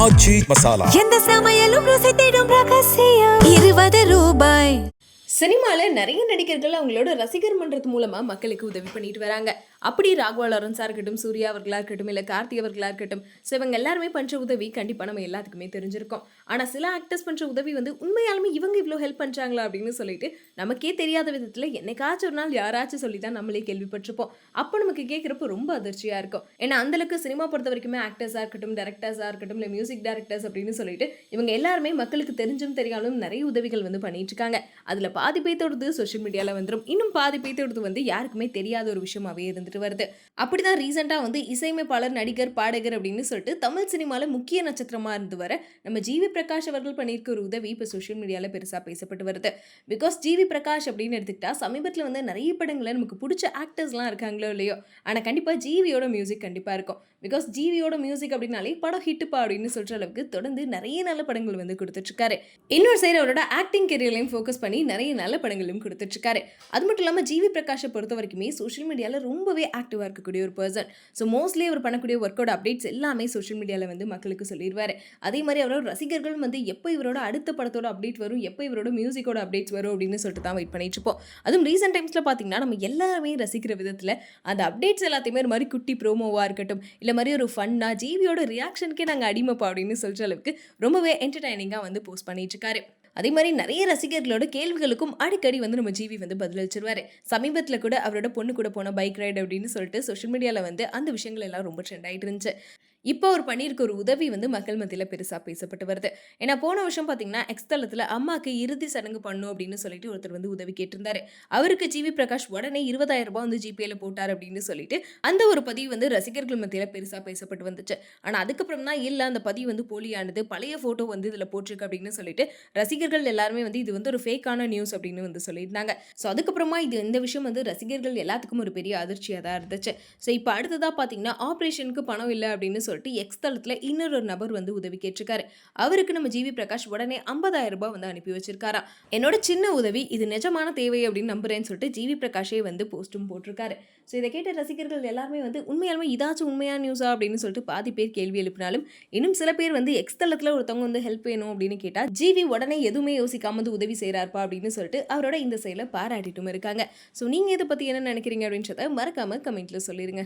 ஆச்சி மசாலா. எந்த சமையலும் ருசி தேடும் ரகசியம் 20 ரூபாய். சினிமாவில் நிறைய நடிகர்கள் அவங்களோட ரசிகர் மன்றது மூலமாக மக்களுக்கு உதவி பண்ணிட்டு வராங்க. அப்படி ராகவா லாரன்ஸாக இருக்கட்டும், சூர்யா அவர்களாக இருக்கட்டும், இல்லை கார்த்தி அவர்களாக இருக்கட்டும், ஸோ இவங்க எல்லாருமே பண்ணுற உதவி கண்டிப்பாக நம்ம எல்லாத்துக்குமே தெரிஞ்சிருக்கும். ஆனால் சில ஆக்டர்ஸ் பண்ணுற உதவி வந்து உண்மையாலுமே இவங்க இவ்வளோ ஹெல்ப் பண்ணுறாங்களா அப்படின்னு சொல்லிட்டு நமக்கே தெரியாத விதத்தில் என்னைக்காச்சும் ஒரு நாள் யாராச்சும் சொல்லி தான் நம்மளே கேள்விப்பட்டிருப்போம். அப்போ நமக்கு கேட்குறப்போ ரொம்ப அதிர்ச்சியாக இருக்கும். ஏன்னா அந்தளவுக்கு சினிமா பொறுத்த வரைக்குமே ஆக்டர்ஸாக இருக்கட்டும், டேரக்டர்ஸாக இருக்கட்டும், இல்லை மியூசிக் டேரக்டர்ஸ் அப்படின்னு சொல்லிட்டு இவங்க எல்லாருமே மக்களுக்கு தெரிஞ்சும் தெரியாலும் நிறைய உதவிகள் வந்து பண்ணிட்டு இருக்காங்க. அதில் பாதி பேத்தோடது சோஷியல் மீடியாவில் வந்துடும், இன்னும் பாதி பேத்தோடது வந்து யாருக்குமே தெரியாத ஒரு விஷயமாவே இருந்துட்டு வருது. அப்படிதான் ரீசெண்டாக வந்து இசையமைப்பாளர், நடிகர், பாடகர் அப்படின்னு சொல்லிட்டு தமிழ் சினிமாவில் முக்கிய நட்சத்திரமாக இருந்து வர நம்ம ஜிவி பிரகாஷ் அவர்கள் பண்ணியிருக்க ஒரு உதவி இப்போ சோஷியல் மீடியாவில் பெருசாக பேசப்பட்டு வருது. பிகாஸ் ஜிவி பிரகாஷ் அப்படின்னு எடுத்துக்கிட்டா சமீபத்தில் வந்து நிறைய படங்களில் நமக்கு பிடிச்ச ஆக்டர்ஸ்லாம் இருக்காங்களோ இல்லையோ, ஆனால் கண்டிப்பாக ஜிவியோட மியூசிக் கண்டிப்பாக இருக்கும். பிகாஸ் ஜிவியோட மியூசிக் அப்படின்னாலே படம் ஹிட்டுப்பா அப்படின்னு சொல்கிற அளவுக்கு தொடர்ந்து நிறைய நல்ல படங்கள் வந்து கொடுத்துட்ருக்காரு. இன்னொரு சைடு அவரோட ஆக்டிங் கெரியர்லையும் ஃபோக்கஸ் பண்ணி நிறைய நல்ல படங்களும் கொடுத்துட்ருக்காரு. அது மட்டும் இல்லாமல் ஜிவி பிரகாஷை பொறுத்த வரைக்குமே சோஷியல் மீடியாவில் ரொம்பவே ஆக்டிவாக இருக்கக்கூடிய ஒரு பர்சன். ஸோ மோஸ்ட்லி அவர் பண்ணக்கூடிய ஒர்க்கோட அப்டேட்ஸ் எல்லாமே சோஷியல் மீடியாவில் வந்து மக்களுக்கு சொல்லிடுவார். அதே மாதிரி அவரோட ரசிகர்கள் வந்து எப்போ இவரோட அடுத்த படத்தோட அப்டேட் வரும், எப்போ இவரோட மியூசிக்கோட அப்டேட்ஸ் வரும் அப்படின்னு சொல்லிட்டு தான் வெயிட் பண்ணிட்டு இருப்போம். அதுவும் ரீசெண்ட் டைம்ஸில் பார்த்தீங்கன்னா நம்ம எல்லாருமே ரசிக்கிற விதத்தில் அந்த அப்டேட்ஸ் எல்லாத்தையுமே ஒரு மாதிரி குட்டி ப்ரோமோவாக இருக்கட்டும், இல்லை மாதிரி ஒரு ஃபன்னாக ஜிவியோட ரியாக்ஷனுக்கே நாங்கள் அடிமைப்பா அப்படின்னு சொல்கிற அளவுக்கு ரொம்பவே என்டர்டைனிங்காக வந்து போஸ்ட் பண்ணிட்டு இருக்காரு. அதே மாதிரி நிறைய ரசிகர்களோட கேள்விகளுக்கும் அடிக்கடி வந்து நம்ம ஜிவி வந்து பதிலளிச்சிருவாரு. சமீபத்தில் கூட அவரோட பொண்ணு கூட போன பைக் ரைடு அப்படின்னு சொல்லிட்டு சோஷியல் மீடியாவில் வந்து அந்த விஷயங்கள் எல்லாம் ரொம்ப ட்ரெண்ட் ஆகிட்டு இருந்துச்சு. இப்போ அவர் பண்ணியிருக்க ஒரு உதவி வந்து மக்கள் மத்தியில் பெருசாக பேசப்பட்டு வருது. ஏன்னா போன வருஷம் பார்த்தீங்கன்னா எக்ஸ்தலத்தில் அம்மாவுக்கு இறுதி சடங்கு பண்ணும் அப்படின்னு சொல்லிட்டு ஒருத்தர் வந்து உதவி கேட்டிருந்தாரு. அவருக்கு ஜிவி பிரகாஷ் உடனே 20,000 ரூபாய் வந்து ஜிபேல போட்டார் அப்படின்னு சொல்லிட்டு அந்த ஒரு பதிவு வந்து ரசிகர்கள் மத்தியில் பெருசாக பேசப்பட்டு வந்துச்சு. ஆனால் அதுக்கப்புறம் தான் இல்லை, அந்த பதிவு வந்து போலியானது, பழைய ஃபோட்டோ வந்து இதில் போட்டிருக்கு அப்படின்னு சொல்லிட்டு ரசிகர்கள் எல்லாருமே வந்து இது வந்து ஒரு ஃபேக்கான நியூஸ் அப்படின்னு வந்து சொல்லியிருந்தாங்க. ஸோ அதுக்கப்புறமா இந்த விஷயம் வந்து ரசிகர்கள் எல்லாத்துக்கும் ஒரு பெரிய அதிர்ச்சியாக தான் இருந்துச்சு. ஸோ இப்போ அடுத்ததாக பார்த்தீங்கன்னா ஆப்ரேஷனுக்கு பணம் இல்லை அப்படின்னு சொல்லிட்டு எக்ஸ் தளத்தில் இன்னொரு நபர் வந்து உதவி கேட்டிருக்காரு. அவருக்கு நம்ம ஜிவி பிரகாஷ் உடனே 50,000 ரூபாய் வந்து அனுப்பி வச்சிருக்காரா. என்னோட சின்ன உதவி இது நிஜமான தேவை அப்படின்னு நம்புறேன்னு சொல்லிட்டு ஜிவி பிரகாஷே வந்து போஸ்ட்டும் போட்டிருக்காரு. ஸோ இதை கேட்ட ரசிகர்கள் எல்லாருமே வந்து உண்மையாலுமே இதாச்சும் உண்மையான நியூஸா அப்படின்னு சொல்லிட்டு பாதி பேர் கேள்வி எழுப்பினாலும் இன்னும் சில பேர் வந்து எக்ஸ் தளத்தில் ஒருத்தவங்க வந்து ஹெல்ப் வேணும் அப்படின்னு கேட்டால் ஜிவி உடனே எதுவுமே யோசிக்காம வந்து உதவி செய்கிறார்ப்பா அப்படின்னு சொல்லிட்டு அவரோட இந்த செயலை பாராட்டிட்டும் இருக்காங்க. ஸோ நீங்கள் இதை பற்றி என்ன நினைக்கிறீங்க அப்படின்றத மறக்காம கமெண்ட்ல சொல்லிடுங்க.